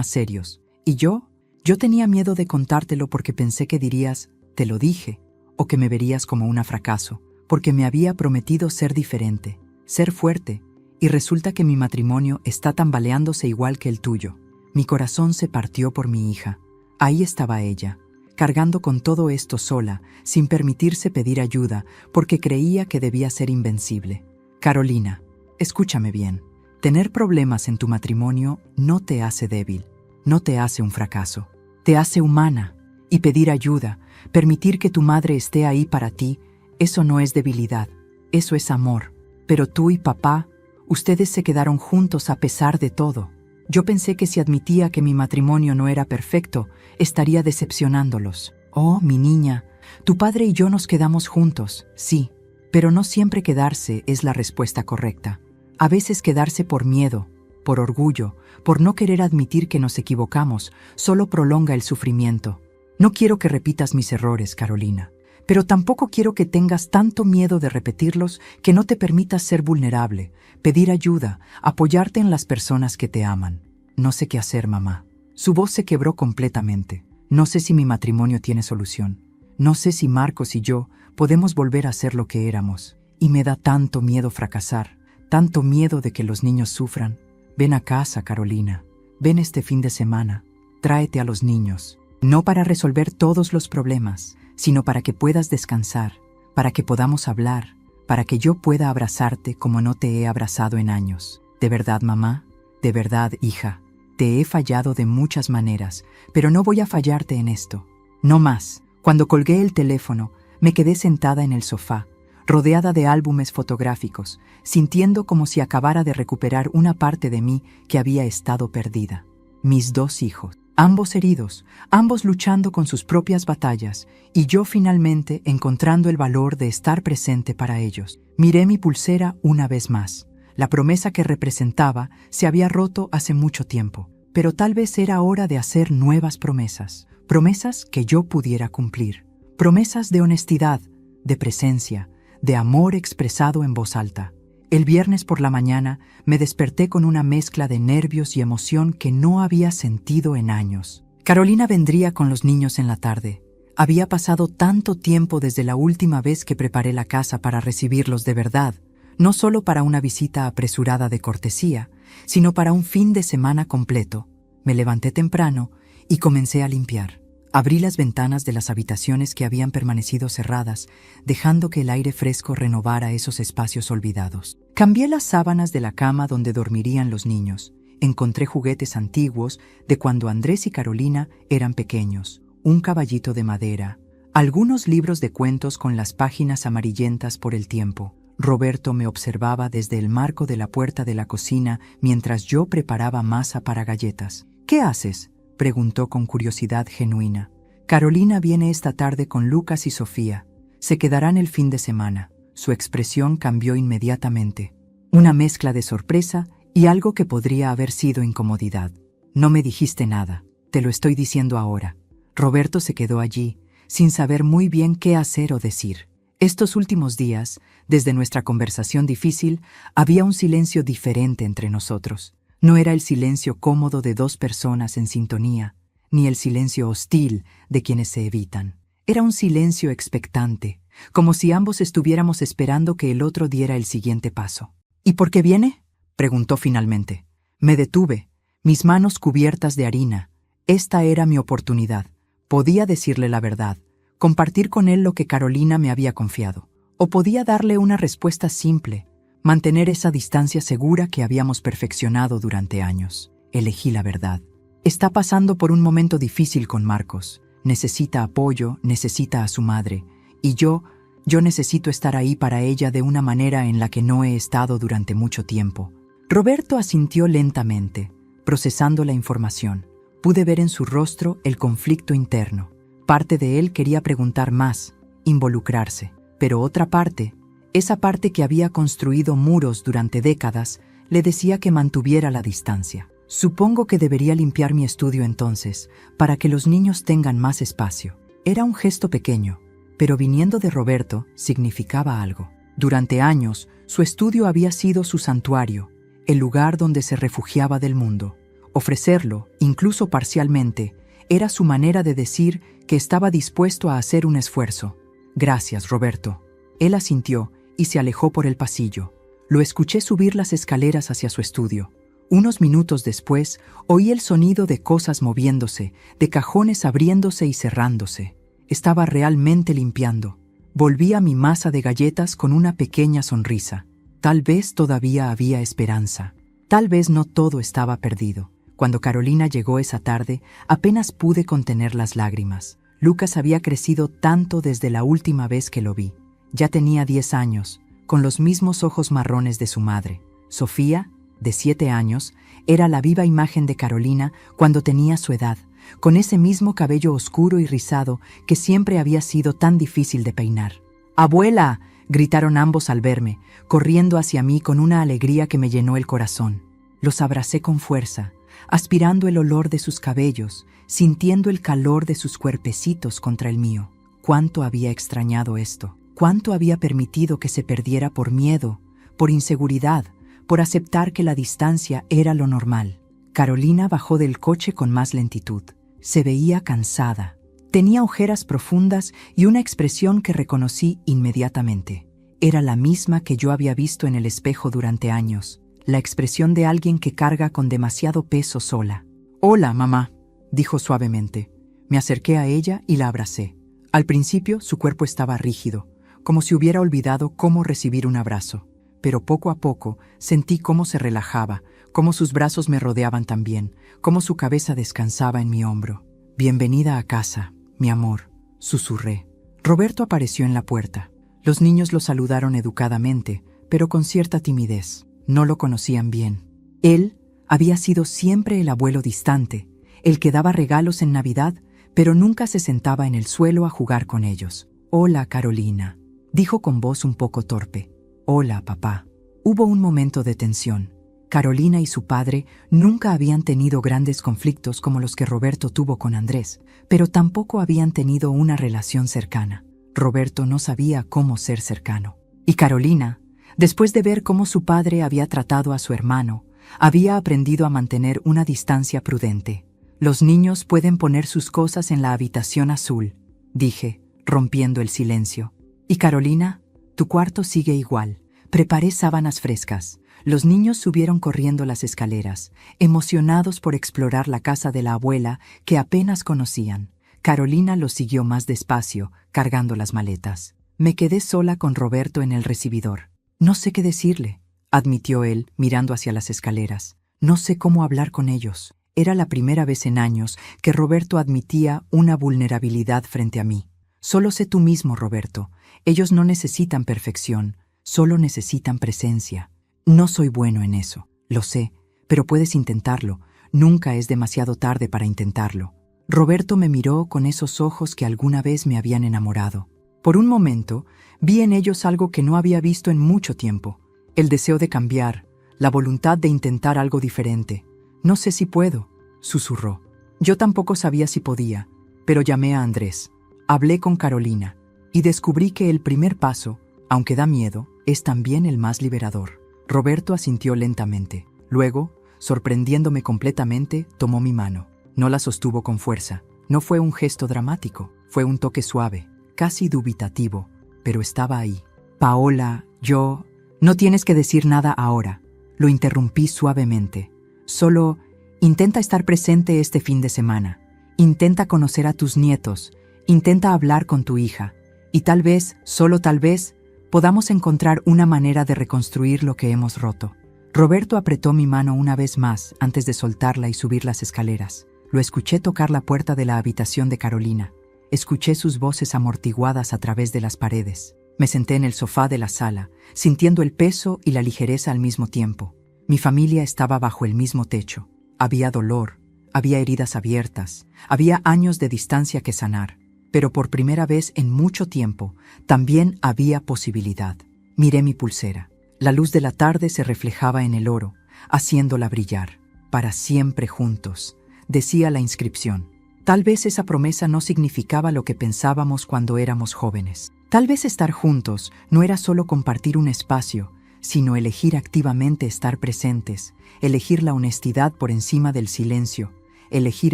serios. Y yo tenía miedo de contártelo porque pensé que dirías, te lo dije, o que me verías como una fracaso, porque me había prometido ser diferente, ser fuerte, y resulta que mi matrimonio está tambaleándose igual que el tuyo. Mi corazón se partió por mi hija. Ahí estaba ella, cargando con todo esto sola, sin permitirse pedir ayuda, porque creía que debía ser invencible. Carolina, escúchame bien. Tener problemas en tu matrimonio no te hace débil, no te hace un fracaso. Te hace humana. Y pedir ayuda, permitir que tu madre esté ahí para ti, eso no es debilidad, eso es amor. Pero tú y papá, ustedes se quedaron juntos a pesar de todo. Yo pensé que si admitía que mi matrimonio no era perfecto, estaría decepcionándolos. Oh, mi niña, tu padre y yo nos quedamos juntos, sí, pero no siempre quedarse es la respuesta correcta. A veces quedarse por miedo, por orgullo, por no querer admitir que nos equivocamos, solo prolonga el sufrimiento. No quiero que repitas mis errores, Carolina, pero tampoco quiero que tengas tanto miedo de repetirlos que no te permitas ser vulnerable, pedir ayuda, apoyarte en las personas que te aman. No sé qué hacer, mamá. Su voz se quebró completamente. No sé si mi matrimonio tiene solución. No sé si Marcos y yo podemos volver a ser lo que éramos. Y me da tanto miedo fracasar, tanto miedo de que los niños sufran. Ven a casa, Carolina. Ven este fin de semana. Tráete a los niños. No para resolver todos los problemas, sino para que puedas descansar, para que podamos hablar, para que yo pueda abrazarte como no te he abrazado en años. De verdad, mamá, de verdad, hija, te he fallado de muchas maneras, pero no voy a fallarte en esto. No más. Cuando colgué el teléfono, me quedé sentada en el sofá, rodeada de álbumes fotográficos, sintiendo como si acabara de recuperar una parte de mí que había estado perdida. Mis 2 hijos. Ambos heridos, ambos luchando con sus propias batallas, y yo finalmente encontrando el valor de estar presente para ellos. Miré mi pulsera una vez más. La promesa que representaba se había roto hace mucho tiempo, pero tal vez era hora de hacer nuevas promesas. Promesas que yo pudiera cumplir. Promesas de honestidad, de presencia, de amor expresado en voz alta. El viernes por la mañana me desperté con una mezcla de nervios y emoción que no había sentido en años. Carolina vendría con los niños en la tarde. Había pasado tanto tiempo desde la última vez que preparé la casa para recibirlos de verdad, no solo para una visita apresurada de cortesía, sino para un fin de semana completo. Me levanté temprano y comencé a limpiar. Abrí las ventanas de las habitaciones que habían permanecido cerradas, dejando que el aire fresco renovara esos espacios olvidados. Cambié las sábanas de la cama donde dormirían los niños. Encontré juguetes antiguos de cuando Andrés y Carolina eran pequeños, un caballito de madera, algunos libros de cuentos con las páginas amarillentas por el tiempo. Roberto me observaba desde el marco de la puerta de la cocina mientras yo preparaba masa para galletas. ¿Qué haces?, preguntó con curiosidad genuina. Carolina viene esta tarde con Lucas y Sofía. Se quedarán el fin de semana. Su expresión cambió inmediatamente. Una mezcla de sorpresa y algo que podría haber sido incomodidad. No me dijiste nada. Te lo estoy diciendo ahora. Roberto se quedó allí, sin saber muy bien qué hacer o decir. Estos últimos días, desde nuestra conversación difícil, había un silencio diferente entre nosotros. No era el silencio cómodo de 2 personas en sintonía, ni el silencio hostil de quienes se evitan. Era un silencio expectante, como si ambos estuviéramos esperando que el otro diera el siguiente paso. ¿Y por qué viene?, preguntó finalmente. Me detuve, mis manos cubiertas de harina. Esta era mi oportunidad. Podía decirle la verdad, compartir con él lo que Carolina me había confiado. O podía darle una respuesta simple, mantener esa distancia segura que habíamos perfeccionado durante años. Elegí la verdad. Está pasando por un momento difícil con Marcos. Necesita apoyo, necesita a su madre. Y yo necesito estar ahí para ella de una manera en la que no he estado durante mucho tiempo. Roberto asintió lentamente, procesando la información. Pude ver en su rostro el conflicto interno. Parte de él quería preguntar más, involucrarse, pero otra parte, esa parte que había construido muros durante décadas, le decía que mantuviera la distancia. Supongo que debería limpiar mi estudio entonces, para que los niños tengan más espacio. Era un gesto pequeño, pero viniendo de Roberto significaba algo. Durante años, su estudio había sido su santuario, el lugar donde se refugiaba del mundo. Ofrecerlo, incluso parcialmente, era su manera de decir que estaba dispuesto a hacer un esfuerzo. Gracias, Roberto. Él asintió y se alejó por el pasillo. Lo escuché subir las escaleras hacia su estudio. Unos minutos después, oí el sonido de cosas moviéndose, de cajones abriéndose y cerrándose. Estaba realmente limpiando. Volví a mi masa de galletas con una pequeña sonrisa. Tal vez todavía había esperanza. Tal vez no todo estaba perdido. Cuando Carolina llegó esa tarde, apenas pude contener las lágrimas. Lucas había crecido tanto desde la última vez que lo vi. Ya tenía 10 años, con los mismos ojos marrones de su madre. Sofía, de 7 años, era la viva imagen de Carolina cuando tenía su edad, con ese mismo cabello oscuro y rizado que siempre había sido tan difícil de peinar. ¡Abuela!, gritaron ambos al verme, corriendo hacia mí con una alegría que me llenó el corazón. Los abracé con fuerza, aspirando el olor de sus cabellos, sintiendo el calor de sus cuerpecitos contra el mío. Cuánto había extrañado esto, cuánto había permitido que se perdiera por miedo, por inseguridad, por aceptar que la distancia era lo normal. Carolina bajó del coche con más lentitud. Se veía cansada. Tenía ojeras profundas y una expresión que reconocí inmediatamente. Era la misma que yo había visto en el espejo durante años, la expresión de alguien que carga con demasiado peso sola. «Hola, mamá», dijo suavemente. Me acerqué a ella y la abracé. Al principio su cuerpo estaba rígido, como si hubiera olvidado cómo recibir un abrazo. Pero poco a poco sentí cómo se relajaba, cómo sus brazos me rodeaban también, cómo su cabeza descansaba en mi hombro. «Bienvenida a casa, mi amor», susurré. Roberto apareció en la puerta. Los niños lo saludaron educadamente, pero con cierta timidez. No lo conocían bien. Él había sido siempre el abuelo distante, el que daba regalos en Navidad, pero nunca se sentaba en el suelo a jugar con ellos. «Hola, Carolina», dijo con voz un poco torpe. «Hola, papá». Hubo un momento de tensión. Carolina y su padre nunca habían tenido grandes conflictos como los que Roberto tuvo con Andrés, pero tampoco habían tenido una relación cercana. Roberto no sabía cómo ser cercano. Y Carolina, después de ver cómo su padre había tratado a su hermano, había aprendido a mantener una distancia prudente. «Los niños pueden poner sus cosas en la habitación azul», dije, rompiendo el silencio. «Y Carolina, tu cuarto sigue igual». Preparé sábanas frescas. Los niños subieron corriendo las escaleras, emocionados por explorar la casa de la abuela que apenas conocían. Carolina los siguió más despacio, cargando las maletas. Me quedé sola con Roberto en el recibidor. «No sé qué decirle», admitió él, mirando hacia las escaleras. «No sé cómo hablar con ellos». Era la primera vez en años que Roberto admitía una vulnerabilidad frente a mí. «Solo sé tú mismo, Roberto. Ellos no necesitan perfección. Solo necesitan presencia. No soy bueno en eso, lo sé, pero puedes intentarlo. Nunca es demasiado tarde para intentarlo». Roberto me miró con esos ojos que alguna vez me habían enamorado. Por un momento, vi en ellos algo que no había visto en mucho tiempo. El deseo de cambiar, la voluntad de intentar algo diferente. «No sé si puedo», susurró. Yo tampoco sabía si podía, pero llamé a Andrés. Hablé con Carolina y descubrí que el primer paso, aunque da miedo, es también el más liberador. Roberto asintió lentamente. Luego, sorprendiéndome completamente, tomó mi mano. No la sostuvo con fuerza. No fue un gesto dramático, fue un toque suave, casi dubitativo, pero estaba ahí. «Paola, yo...» «No tienes que decir nada ahora», lo interrumpí suavemente. «Solo intenta estar presente este fin de semana. Intenta conocer a tus nietos. Intenta hablar con tu hija. Y tal vez, solo tal vez, podamos encontrar una manera de reconstruir lo que hemos roto». Roberto apretó mi mano una vez más antes de soltarla y subir las escaleras. Lo escuché tocar la puerta de la habitación de Carolina. Escuché sus voces amortiguadas a través de las paredes. Me senté en el sofá de la sala, sintiendo el peso y la ligereza al mismo tiempo. Mi familia estaba bajo el mismo techo. Había dolor, había heridas abiertas, había años de distancia que sanar. Pero por primera vez en mucho tiempo, también había posibilidad. Miré mi pulsera. La luz de la tarde se reflejaba en el oro, haciéndola brillar. «Para siempre juntos», decía la inscripción. Tal vez esa promesa no significaba lo que pensábamos cuando éramos jóvenes. Tal vez estar juntos no era solo compartir un espacio, sino elegir activamente estar presentes, elegir la honestidad por encima del silencio, elegir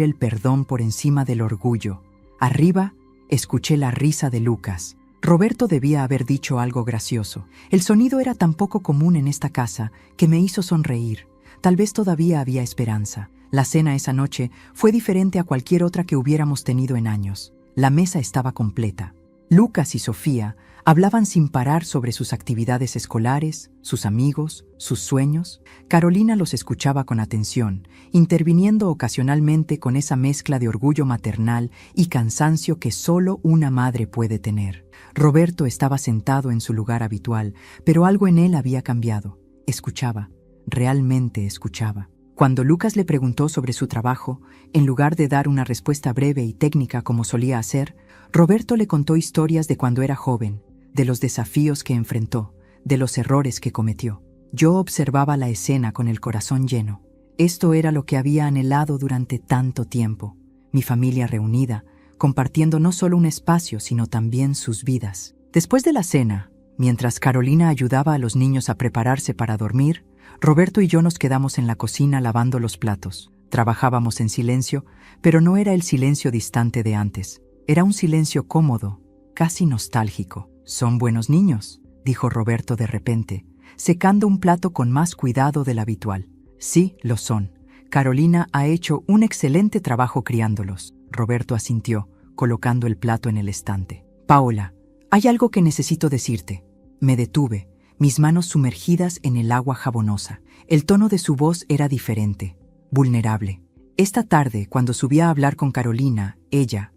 el perdón por encima del orgullo. Arriba, escuché la risa de Lucas. Roberto debía haber dicho algo gracioso. El sonido era tan poco común en esta casa que me hizo sonreír. Tal vez todavía había esperanza. La cena esa noche fue diferente a cualquier otra que hubiéramos tenido en años. La mesa estaba completa. Lucas y Sofía hablaban sin parar sobre sus actividades escolares, sus amigos, sus sueños. Carolina los escuchaba con atención, interviniendo ocasionalmente con esa mezcla de orgullo maternal y cansancio que solo una madre puede tener. Roberto estaba sentado en su lugar habitual, pero algo en él había cambiado. Escuchaba, realmente escuchaba. Cuando Lucas le preguntó sobre su trabajo, en lugar de dar una respuesta breve y técnica como solía hacer, Roberto le contó historias de cuando era joven, de los desafíos que enfrentó, de los errores que cometió. Yo observaba la escena con el corazón lleno. Esto era lo que había anhelado durante tanto tiempo. Mi familia reunida, compartiendo no solo un espacio, sino también sus vidas. Después de la cena, mientras Carolina ayudaba a los niños a prepararse para dormir, Roberto y yo nos quedamos en la cocina lavando los platos. Trabajábamos en silencio, pero no era el silencio distante de antes. Era un silencio cómodo, casi nostálgico. «Son buenos niños», dijo Roberto de repente, secando un plato con más cuidado del habitual. «Sí, lo son. Carolina ha hecho un excelente trabajo criándolos», Roberto asintió, colocando el plato en el estante. «Paola, hay algo que necesito decirte». Me detuve, mis manos sumergidas en el agua jabonosa. El tono de su voz era diferente, vulnerable. Esta tarde, cuando subí a hablar con Carolina, ella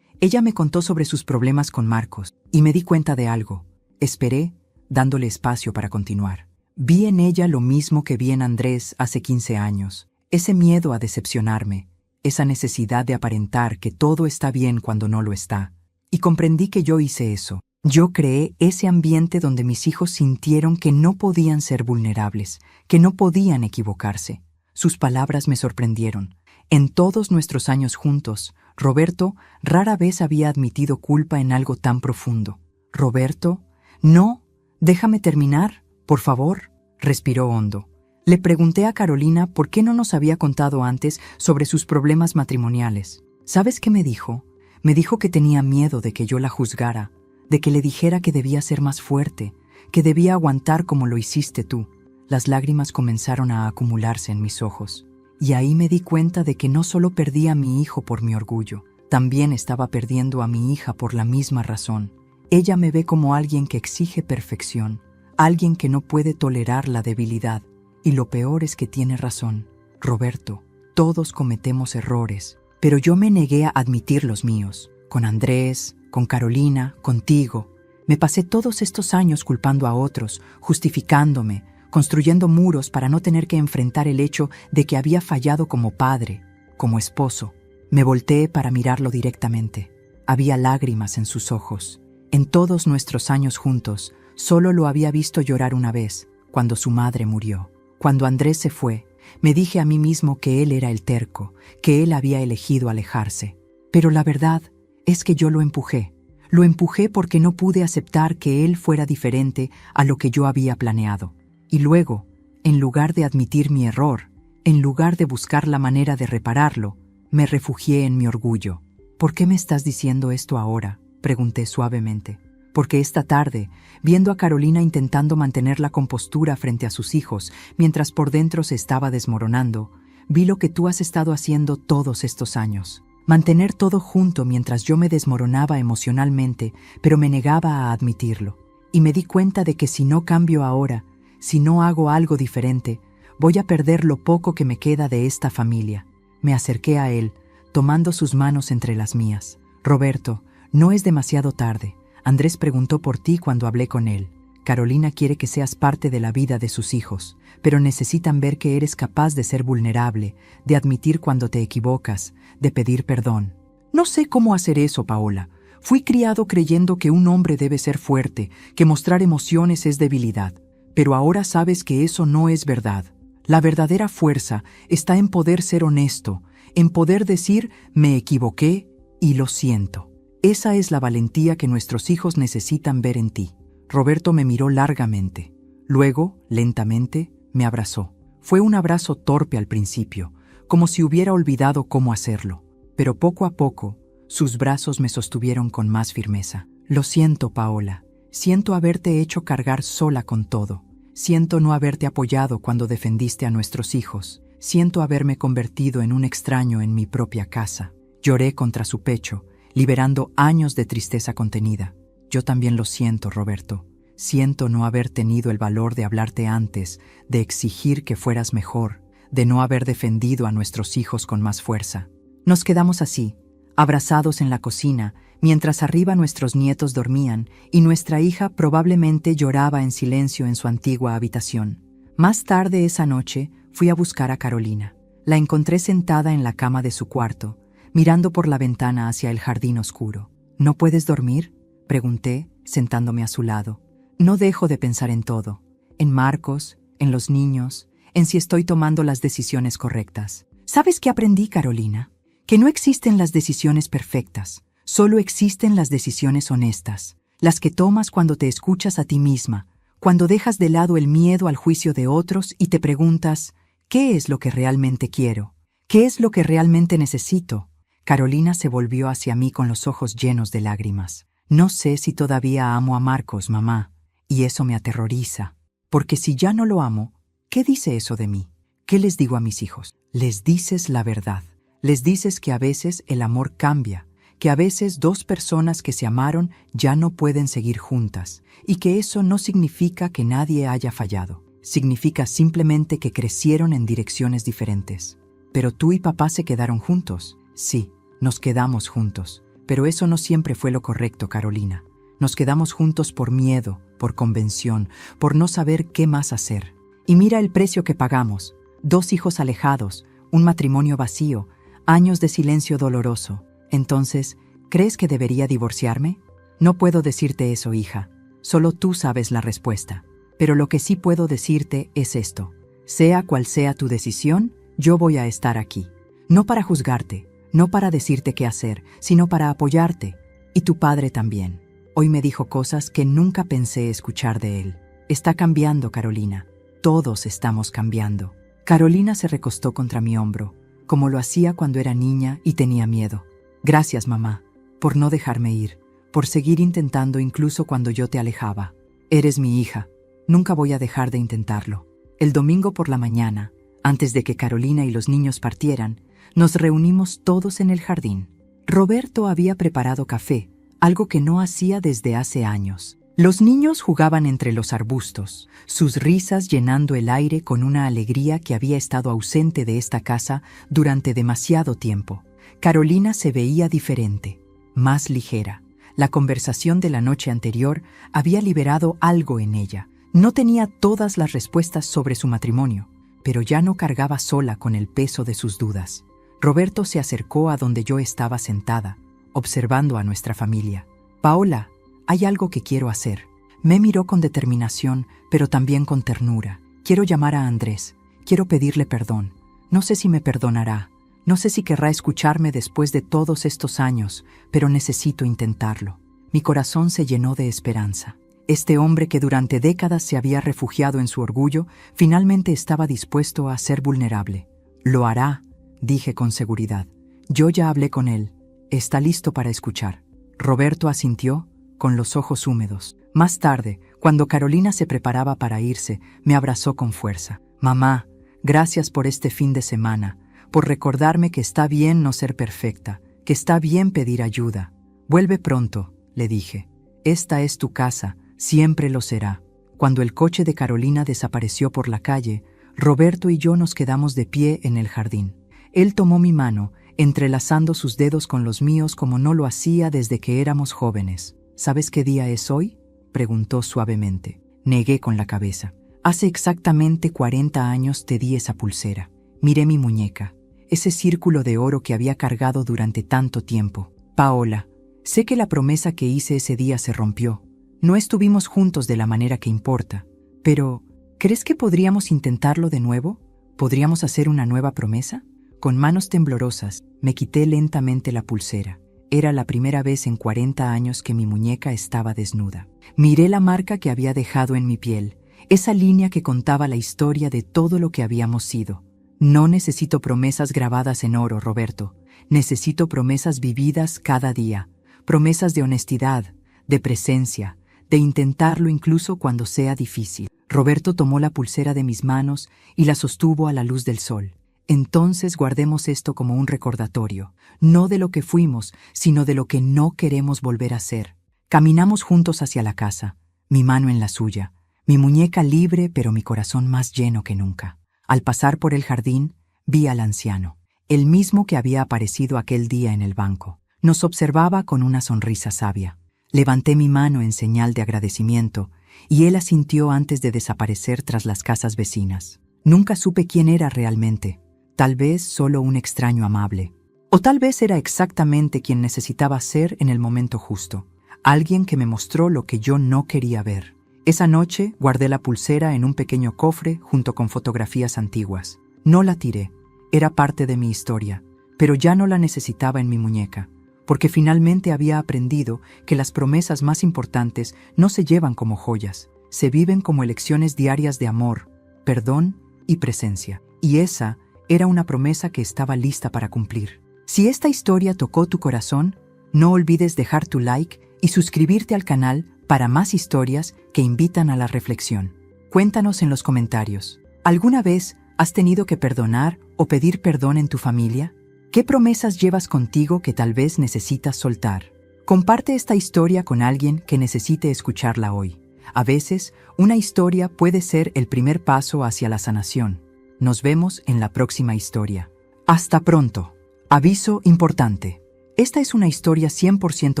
me contó sobre sus problemas con Marcos, y me di cuenta de algo. Esperé, dándole espacio para continuar. Vi en ella lo mismo que vi en Andrés hace 15 años. Ese miedo a decepcionarme, esa necesidad de aparentar que todo está bien cuando no lo está. Y comprendí que yo hice eso. Yo creé ese ambiente donde mis hijos sintieron que no podían ser vulnerables, que no podían equivocarse. Sus palabras me sorprendieron. En todos nuestros años juntos, Roberto rara vez había admitido culpa en algo tan profundo. «Roberto, no, déjame terminar, por favor», respiró hondo. Le pregunté a Carolina por qué no nos había contado antes sobre sus problemas matrimoniales. ¿Sabes qué me dijo? Me dijo que tenía miedo de que yo la juzgara, de que le dijera que debía ser más fuerte, que debía aguantar como lo hiciste tú. Las lágrimas comenzaron a acumularse en mis ojos. Y ahí me di cuenta de que no solo perdí a mi hijo por mi orgullo, también estaba perdiendo a mi hija por la misma razón. Ella me ve como alguien que exige perfección, alguien que no puede tolerar la debilidad. Y lo peor es que tiene razón. Roberto, todos cometemos errores, pero yo me negué a admitir los míos. Con Andrés, con Carolina, contigo. Me pasé todos estos años culpando a otros, justificándome, construyendo muros para no tener que enfrentar el hecho de que había fallado como padre, como esposo. Me volteé para mirarlo directamente. Había lágrimas en sus ojos. En todos nuestros años juntos, solo lo había visto llorar una vez, cuando su madre murió. Cuando Andrés se fue, me dije a mí mismo que él era el terco, que él había elegido alejarse. Pero la verdad es que yo lo empujé. Lo empujé porque no pude aceptar que él fuera diferente a lo que yo había planeado. Y luego, en lugar de admitir mi error, en lugar de buscar la manera de repararlo, me refugié en mi orgullo. «¿Por qué me estás diciendo esto ahora?», pregunté suavemente. Porque esta tarde, viendo a Carolina intentando mantener la compostura frente a sus hijos, mientras por dentro se estaba desmoronando, vi lo que tú has estado haciendo todos estos años. Mantener todo junto mientras yo me desmoronaba emocionalmente, pero me negaba a admitirlo. Y me di cuenta de que si no cambio ahora, si no hago algo diferente, voy a perder lo poco que me queda de esta familia. Me acerqué a él, tomando sus manos entre las mías. «Roberto, no es demasiado tarde. Andrés preguntó por ti cuando hablé con él. Carolina quiere que seas parte de la vida de sus hijos, pero necesitan ver que eres capaz de ser vulnerable, de admitir cuando te equivocas, de pedir perdón». «No sé cómo hacer eso, Paola. Fui criado creyendo que un hombre debe ser fuerte, que mostrar emociones es debilidad. Pero ahora sabes que eso no es verdad. La verdadera fuerza está en poder ser honesto, en poder decir «me equivoqué y lo siento». Esa es la valentía que nuestros hijos necesitan ver en ti». Roberto me miró largamente. Luego, lentamente, me abrazó. Fue un abrazo torpe al principio, como si hubiera olvidado cómo hacerlo. Pero poco a poco, sus brazos me sostuvieron con más firmeza. «Lo siento, Paola. Siento haberte hecho cargar sola con todo. Siento no haberte apoyado cuando defendiste a nuestros hijos. Siento haberme convertido en un extraño en mi propia casa». Lloré contra su pecho, liberando años de tristeza contenida. Yo también lo siento, Roberto. Siento no haber tenido el valor de hablarte antes, de exigir que fueras mejor, de no haber defendido a nuestros hijos con más fuerza. Nos quedamos así, abrazados en la cocina, mientras arriba nuestros nietos dormían y nuestra hija probablemente lloraba en silencio en su antigua habitación. Más tarde esa noche fui a buscar a Carolina. La encontré sentada en la cama de su cuarto, mirando por la ventana hacia el jardín oscuro. ¿No puedes dormir?, pregunté, sentándome a su lado. No dejo de pensar en todo, en Marcos, en los niños, en si estoy tomando las decisiones correctas. ¿Sabes qué aprendí, Carolina? Que no existen las decisiones perfectas, solo existen las decisiones honestas, las que tomas cuando te escuchas a ti misma, cuando dejas de lado el miedo al juicio de otros y te preguntas, ¿qué es lo que realmente quiero? ¿Qué es lo que realmente necesito? Carolina se volvió hacia mí con los ojos llenos de lágrimas. No sé si todavía amo a Marcos, mamá, y eso me aterroriza, porque si ya no lo amo, ¿qué dice eso de mí? ¿Qué les digo a mis hijos? Les dices la verdad. Les dices que a veces el amor cambia, que a veces dos personas que se amaron ya no pueden seguir juntas, y que eso no significa que nadie haya fallado. Significa simplemente que crecieron en direcciones diferentes. Pero tú y papá se quedaron juntos. Sí, nos quedamos juntos. Pero eso no siempre fue lo correcto, Carolina. Nos quedamos juntos por miedo, por convención, por no saber qué más hacer. Y mira el precio que pagamos. 2 hijos alejados, un matrimonio vacío, años de silencio doloroso. Entonces, ¿crees que debería divorciarme? No puedo decirte eso, hija. Solo tú sabes la respuesta. Pero lo que sí puedo decirte es esto. Sea cual sea tu decisión, yo voy a estar aquí. No para juzgarte, no para decirte qué hacer, sino para apoyarte. Y tu padre también. Hoy me dijo cosas que nunca pensé escuchar de él. Está cambiando, Carolina. Todos estamos cambiando. Carolina se recostó contra mi hombro, como lo hacía cuando era niña y tenía miedo. Gracias, mamá, por no dejarme ir, por seguir intentando incluso cuando yo te alejaba. Eres mi hija. Nunca voy a dejar de intentarlo. El domingo por la mañana, antes de que Carolina y los niños partieran, nos reunimos todos en el jardín. Roberto había preparado café, algo que no hacía desde hace años. Los niños jugaban entre los arbustos, sus risas llenando el aire con una alegría que había estado ausente de esta casa durante demasiado tiempo. Carolina se veía diferente, más ligera. La conversación de la noche anterior había liberado algo en ella. No tenía todas las respuestas sobre su matrimonio, pero ya no cargaba sola con el peso de sus dudas. Roberto se acercó a donde yo estaba sentada, observando a nuestra familia. Paola, hay algo que quiero hacer. Me miró con determinación, pero también con ternura. Quiero llamar a Andrés. Quiero pedirle perdón. No sé si me perdonará. No sé si querrá escucharme después de todos estos años, pero necesito intentarlo. Mi corazón se llenó de esperanza. Este hombre que durante décadas se había refugiado en su orgullo, finalmente estaba dispuesto a ser vulnerable. Lo hará, dije con seguridad. Yo ya hablé con él. Está listo para escuchar. Roberto asintió, con los ojos húmedos. Más tarde, cuando Carolina se preparaba para irse, me abrazó con fuerza. Mamá, gracias por este fin de semana, por recordarme que está bien no ser perfecta, que está bien pedir ayuda. Vuelve pronto, le dije. Esta es tu casa, siempre lo será. Cuando el coche de Carolina desapareció por la calle, Roberto y yo nos quedamos de pie en el jardín. Él tomó mi mano, entrelazando sus dedos con los míos como no lo hacía desde que éramos jóvenes. ¿Sabes qué día es hoy?, preguntó suavemente. Negué con la cabeza. Hace exactamente 40 años te di esa pulsera. Miré mi muñeca, ese círculo de oro que había cargado durante tanto tiempo. Paola, sé que la promesa que hice ese día se rompió. No estuvimos juntos de la manera que importa. Pero, ¿crees que podríamos intentarlo de nuevo? ¿Podríamos hacer una nueva promesa? Con manos temblorosas, me quité lentamente la pulsera. Era la primera vez en 40 años que mi muñeca estaba desnuda. Miré la marca que había dejado en mi piel, esa línea que contaba la historia de todo lo que habíamos sido. No necesito promesas grabadas en oro, Roberto. Necesito promesas vividas cada día. Promesas de honestidad, de presencia, de intentarlo incluso cuando sea difícil. Roberto tomó la pulsera de mis manos y la sostuvo a la luz del sol. Entonces guardemos esto como un recordatorio, no de lo que fuimos, sino de lo que no queremos volver a ser. Caminamos juntos hacia la casa, mi mano en la suya, mi muñeca libre pero mi corazón más lleno que nunca. Al pasar por el jardín, vi al anciano, el mismo que había aparecido aquel día en el banco. Nos observaba con una sonrisa sabia. Levanté mi mano en señal de agradecimiento y él asintió antes de desaparecer tras las casas vecinas. Nunca supe quién era realmente, tal vez solo un extraño amable. O tal vez era exactamente quien necesitaba ser en el momento justo. Alguien que me mostró lo que yo no quería ver. Esa noche guardé la pulsera en un pequeño cofre junto con fotografías antiguas. No la tiré, era parte de mi historia, pero ya no la necesitaba en mi muñeca, porque finalmente había aprendido que las promesas más importantes no se llevan como joyas, se viven como elecciones diarias de amor, perdón y presencia. Y esa era una promesa que estaba lista para cumplir. Si esta historia tocó tu corazón, no olvides dejar tu like y suscribirte al canal para más historias que invitan a la reflexión. Cuéntanos en los comentarios. ¿Alguna vez has tenido que perdonar o pedir perdón en tu familia? ¿Qué promesas llevas contigo que tal vez necesitas soltar? Comparte esta historia con alguien que necesite escucharla hoy. A veces, una historia puede ser el primer paso hacia la sanación. Nos vemos en la próxima historia. Hasta pronto. Aviso importante. Esta es una historia 100%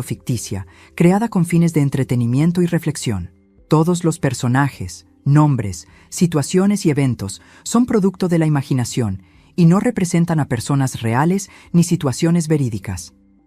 ficticia, creada con fines de entretenimiento y reflexión. Todos los personajes, nombres, situaciones y eventos son producto de la imaginación y no representan a personas reales ni situaciones verídicas.